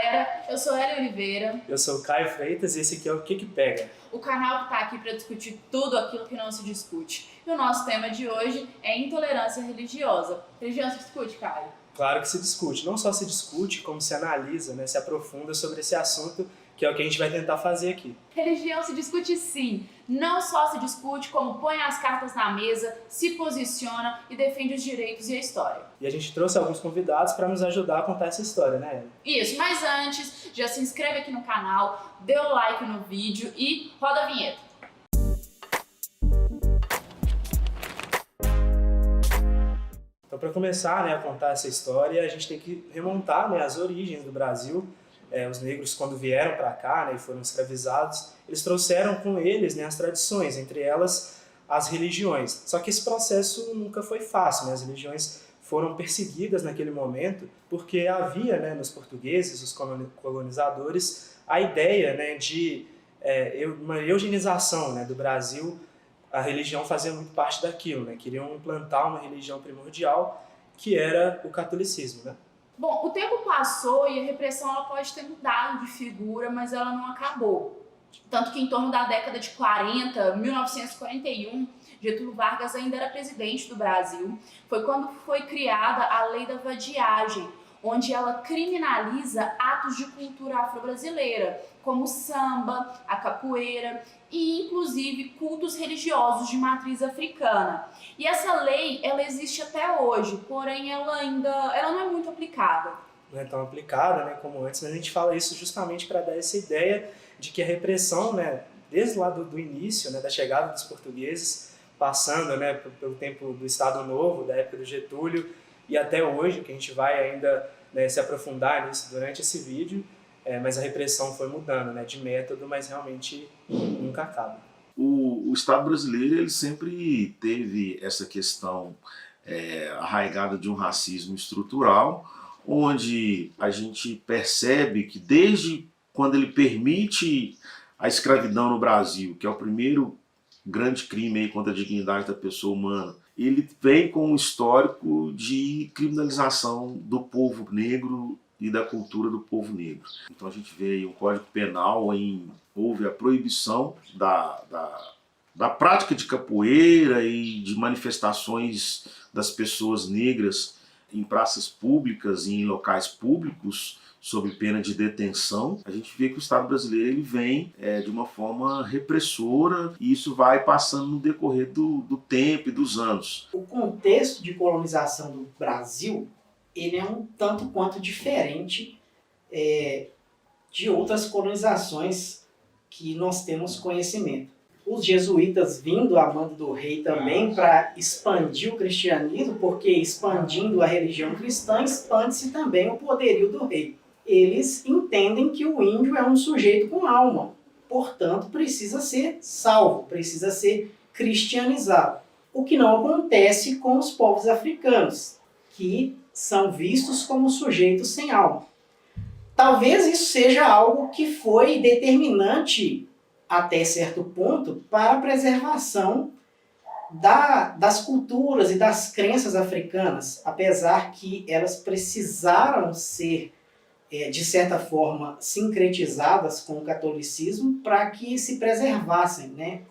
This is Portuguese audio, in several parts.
galera, eu sou Elia Oliveira. Eu sou o Caio Freitas e esse aqui é o Que Pega? O canal que está aqui para discutir tudo aquilo que não se discute. E o nosso tema de hoje é intolerância religiosa. Religião se discute, Caio? Claro que se discute. Não só se discute, como se analisa, né, se aprofunda sobre esse assunto, que é o que a gente vai tentar fazer aqui. Religião se discute sim. Não só se discute, como põe as cartas na mesa, se posiciona e defende os direitos e a história. E a gente trouxe alguns convidados para nos ajudar a contar essa história, né, Elia? Isso, mas antes, já se inscreve aqui no canal, dê o like no vídeo e roda a vinheta. Então, para começar, né, a contar essa história, a gente tem que remontar, né, as origens do Brasil. Os negros, quando vieram para cá, né, e foram escravizados, eles trouxeram com eles, né, as tradições, entre elas as religiões. Só que esse processo nunca foi fácil, né? As religiões foram perseguidas naquele momento porque havia, né, nos portugueses, os colonizadores, a ideia, né, de uma eugenização, né, do Brasil. A religião fazia muito parte daquilo, né? Queriam implantar uma religião primordial que era o catolicismo, né? Bom, o tempo passou e a repressão ela pode ter mudado de figura, mas ela não acabou. Tanto que em torno da década de 40, 1941, Getúlio Vargas ainda era presidente do Brasil. Foi quando foi criada a Lei da Vadiagem, onde ela criminaliza atos de cultura afro-brasileira, como o samba, a capoeira e, inclusive, cultos religiosos de matriz africana. E essa lei, ela existe até hoje, porém ela não é muito aplicada. Não é tão aplicada, né, como antes, mas a gente fala isso justamente para dar essa ideia de que a repressão, né, desde lá do início, né, da chegada dos portugueses, passando, né, pelo tempo do Estado Novo, da época do Getúlio, e até hoje, que a gente vai ainda, né, se aprofundar nisso durante esse vídeo, mas a repressão foi mudando, né, de método, mas realmente nunca acaba. O Estado brasileiro ele sempre teve essa questão arraigada de um racismo estrutural, onde a gente percebe que desde quando ele permite a escravidão no Brasil, que é o primeiro grande crime aí contra a dignidade da pessoa humana, ele vem com um histórico de criminalização do povo negro e da cultura do povo negro. Então a gente vê aí um Código Penal houve a proibição da prática de capoeira e de manifestações das pessoas negras em praças públicas e em locais públicos sob pena de detenção. A gente vê que o Estado brasileiro ele vem de uma forma repressora e isso vai passando no decorrer do tempo e dos anos. O contexto de colonização do Brasil ele é um tanto quanto diferente de outras colonizações que nós temos conhecimento. Os jesuítas vindo a mando do rei também para expandir o cristianismo, porque expandindo a religião cristã, expande-se também o poderio do rei. Eles entendem que o índio é um sujeito com alma, portanto precisa ser salvo, precisa ser cristianizado. O que não acontece com os povos africanos, que são vistos como sujeitos sem alma. Talvez isso seja algo que foi determinante até certo ponto para a preservação das culturas e das crenças africanas, apesar que elas precisaram ser, de certa forma, sincretizadas com o catolicismo para que se preservassem, né?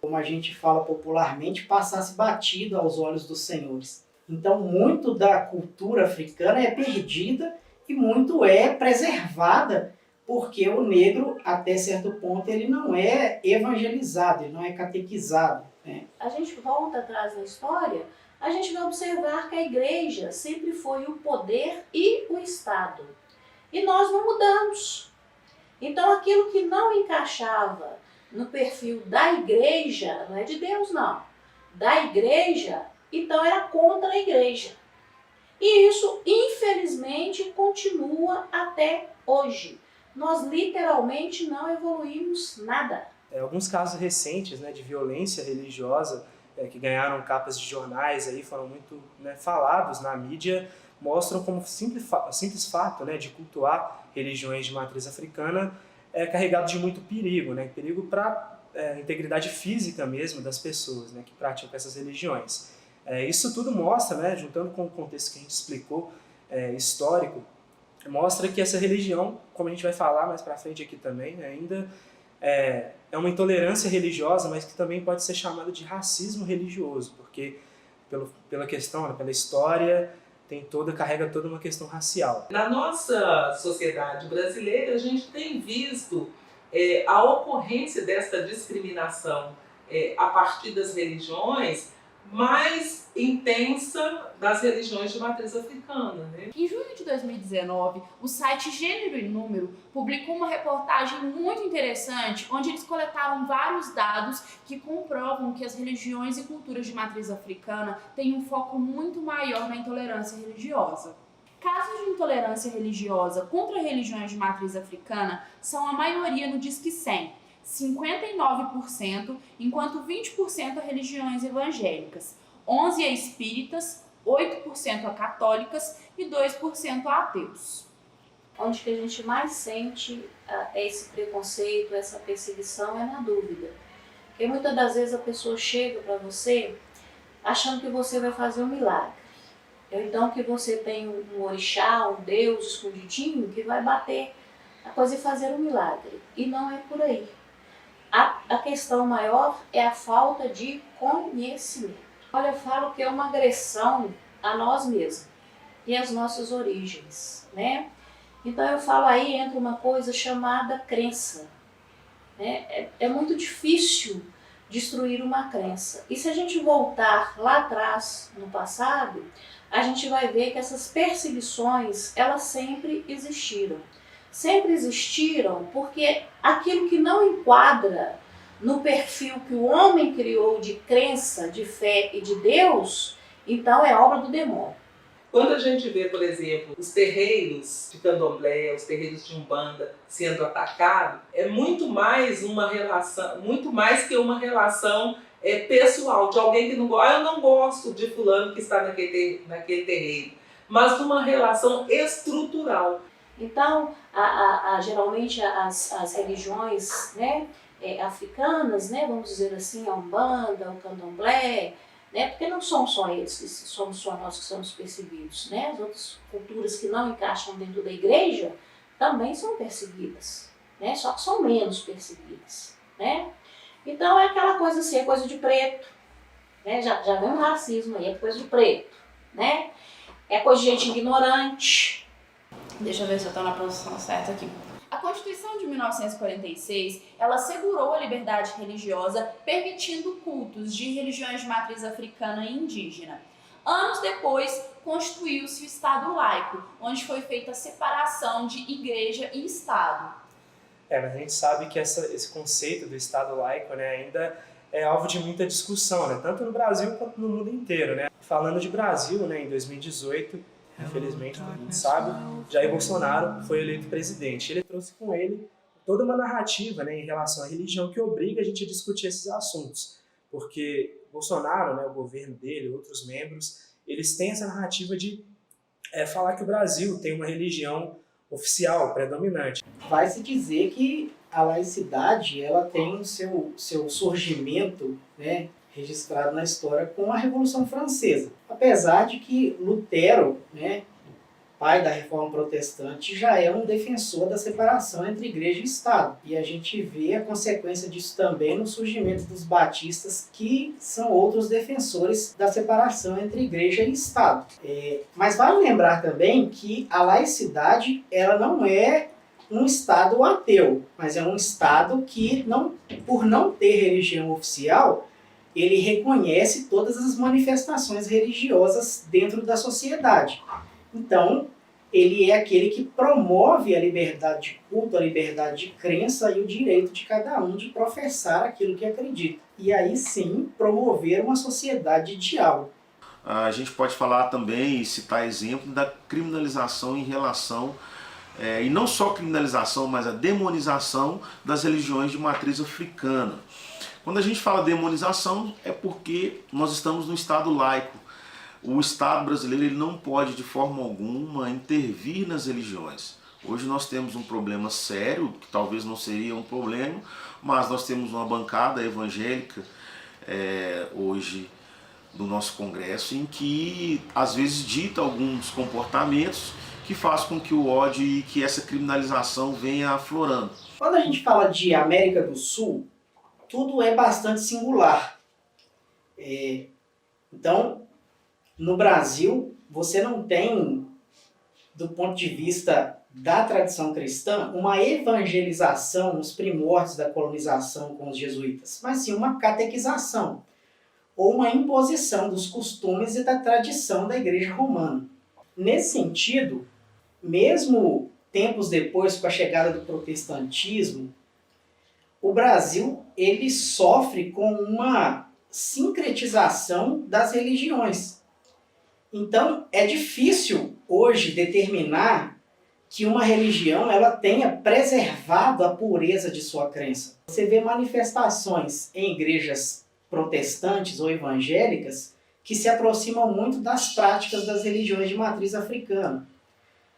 Como a gente fala popularmente, passasse batido aos olhos dos senhores. Então, muito da cultura africana é perdida e muito é preservada porque o negro, até certo ponto, ele não é evangelizado, ele não é catequizado, né? A gente volta atrás na história, a gente vai observar que a igreja sempre foi o poder e o Estado. E nós não mudamos. Então, aquilo que não encaixava no perfil da igreja, não é de Deus não, da igreja, então era contra a igreja. E isso, infelizmente, continua até hoje. Nós literalmente não evoluímos nada. Alguns casos recentes, né, de violência religiosa que ganharam capas de jornais, aí, foram muito, né, falados na mídia, mostram como simples fato, né, de cultuar religiões de matriz africana é carregado de muito perigo, né, perigo para a integridade física mesmo das pessoas, né, que praticam essas religiões. Isso tudo mostra, né, juntando com o contexto que a gente explicou, histórico, mostra que essa religião, como a gente vai falar mais para frente aqui também, né, ainda é uma intolerância religiosa, mas que também pode ser chamada de racismo religioso, porque pela questão, né, pela história, carrega toda uma questão racial. Na nossa sociedade brasileira, a gente tem visto a ocorrência dessa discriminação a partir das religiões mais intensa das religiões de matriz africana, né? Em junho de 2019, o site Gênero e Número publicou uma reportagem muito interessante, onde eles coletaram vários dados que comprovam que as religiões e culturas de matriz africana têm um foco muito maior na intolerância religiosa. Casos de intolerância religiosa contra religiões de matriz africana são a maioria no Disque 100, 59%, enquanto 20% a religiões evangélicas, 11% a espíritas, 8% a católicas e 2% a ateus. Onde que a gente mais sente esse preconceito, essa perseguição é na dúvida. Porque muitas das vezes a pessoa chega para você achando que você vai fazer um milagre. Ou então que você tem um orixá, um deus escondidinho que vai bater a coisa e fazer um milagre. E não é por aí. A questão maior é a falta de conhecimento. Olha, eu falo que é uma agressão a nós mesmos e às nossas origens, né? Então eu falo aí entra uma coisa chamada crença, né? É muito difícil destruir uma crença. E se a gente voltar lá atrás, no passado, a gente vai ver que essas perseguições, elas sempre existiram. Sempre existiram porque aquilo que não enquadra no perfil que o homem criou de crença, de fé e de Deus, então é obra do demônio. Quando a gente vê, por exemplo, os terreiros de candomblé, os terreiros de umbanda sendo atacados, é muito mais uma relação, muito mais que uma relação pessoal, de alguém que não gosta, eu não gosto de fulano que está naquele terreiro, mas de uma relação estrutural. Então, geralmente as religiões, né, africanas, né, vamos dizer assim, a umbanda, o candomblé, né, porque não somos só eles, somos só nós que somos perseguidos, né, as outras culturas que não encaixam dentro da igreja também são perseguidas, né, só que são menos perseguidas, né. Então é aquela coisa assim, é coisa de preto, né, já vem o racismo aí, é coisa de preto, né, é coisa de gente ignorante. Deixa eu ver se eu estou na posição certa aqui. A Constituição de 1946, ela assegurou a liberdade religiosa, permitindo cultos de religiões de matriz africana e indígena. Anos depois, constituiu-se o Estado laico, onde foi feita a separação de igreja e Estado. Mas a gente sabe que esse conceito do Estado laico, né, ainda é alvo de muita discussão, né, tanto no Brasil quanto no mundo inteiro, né. Falando de Brasil, né, em 2018, infelizmente, como a gente sabe, Jair Bolsonaro foi eleito presidente. Ele trouxe com ele toda uma narrativa, né, em relação à religião que obriga a gente a discutir esses assuntos. Porque Bolsonaro, né, o governo dele, outros membros, eles têm essa narrativa de falar que o Brasil tem uma religião oficial, predominante. Vai-se dizer que a laicidade ela tem o seu surgimento, né, registrado na história com a Revolução Francesa. Apesar de que Lutero, né, pai da Reforma Protestante, já é um defensor da separação entre igreja e Estado. E a gente vê a consequência disso também no surgimento dos batistas, que são outros defensores da separação entre igreja e Estado. Mas vale lembrar também que a laicidade ela não é um Estado ateu, mas é um Estado que, por não ter religião oficial, ele reconhece todas as manifestações religiosas dentro da sociedade. Então, ele é aquele que promove a liberdade de culto, a liberdade de crença e o direito de cada um de professar aquilo que acredita. E aí sim, promover uma sociedade de diálogo. A gente pode falar também e citar exemplo da criminalização em relação, e não só criminalização, mas a demonização das religiões de matriz africana. Quando a gente fala demonização, é porque nós estamos no Estado laico. O Estado brasileiro ele não pode, de forma alguma, intervir nas religiões. Hoje nós temos um problema sério, que talvez não seria um problema, mas nós temos uma bancada evangélica hoje no nosso Congresso, em que às vezes dita alguns comportamentos que faz com que o ódio e que essa criminalização venha aflorando. Quando a gente fala de América do Sul, tudo é bastante singular. Então, no Brasil, você não tem, do ponto de vista da tradição cristã, uma evangelização nos primórdios da colonização com os jesuítas, mas sim uma catequização, ou uma imposição dos costumes e da tradição da Igreja Romana. Nesse sentido, mesmo tempos depois, com a chegada do protestantismo, o Brasil ele sofre com uma sincretização das religiões. Então, é difícil hoje determinar que uma religião ela tenha preservado a pureza de sua crença. Você vê manifestações em igrejas protestantes ou evangélicas que se aproximam muito das práticas das religiões de matriz africana.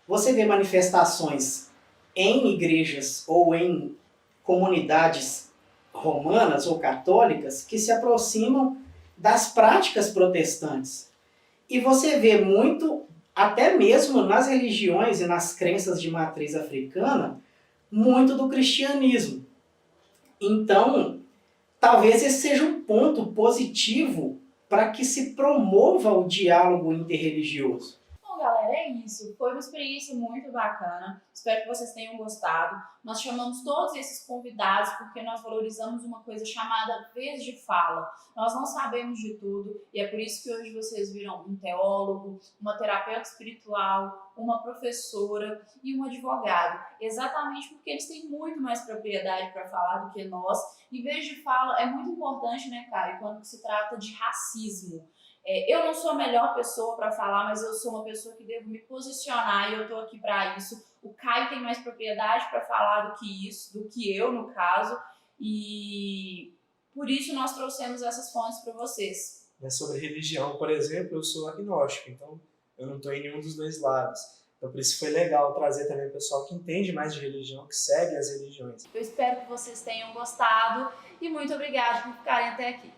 Você vê manifestações em igrejas ou em comunidades romanas ou católicas que se aproximam das práticas protestantes. E você vê muito, até mesmo nas religiões e nas crenças de matriz africana, muito do cristianismo. Então, talvez esse seja um ponto positivo para que se promova o diálogo interreligioso. Bom, galera, é isso. Foi uma experiência muito bacana. Espero que vocês tenham gostado. Nós chamamos todos esses convidados porque nós valorizamos uma coisa chamada vez de fala. Nós não sabemos de tudo e é por isso que hoje vocês viram um teólogo, uma terapeuta espiritual, uma professora e um advogado. Exatamente porque eles têm muito mais propriedade para falar do que nós. E vez de fala é muito importante, né, Caio, quando se trata de racismo. Eu não sou a melhor pessoa para falar, mas eu sou uma pessoa que devo me posicionar e eu estou aqui para isso. O Caio tem mais propriedade para falar do que isso, do que eu, no caso, e por isso nós trouxemos essas fontes para vocês. Sobre religião, por exemplo, eu sou agnóstico, então eu não estou em nenhum dos dois lados. Então por isso foi legal trazer também o pessoal que entende mais de religião, que segue as religiões. Eu espero que vocês tenham gostado e muito obrigada por ficarem até aqui.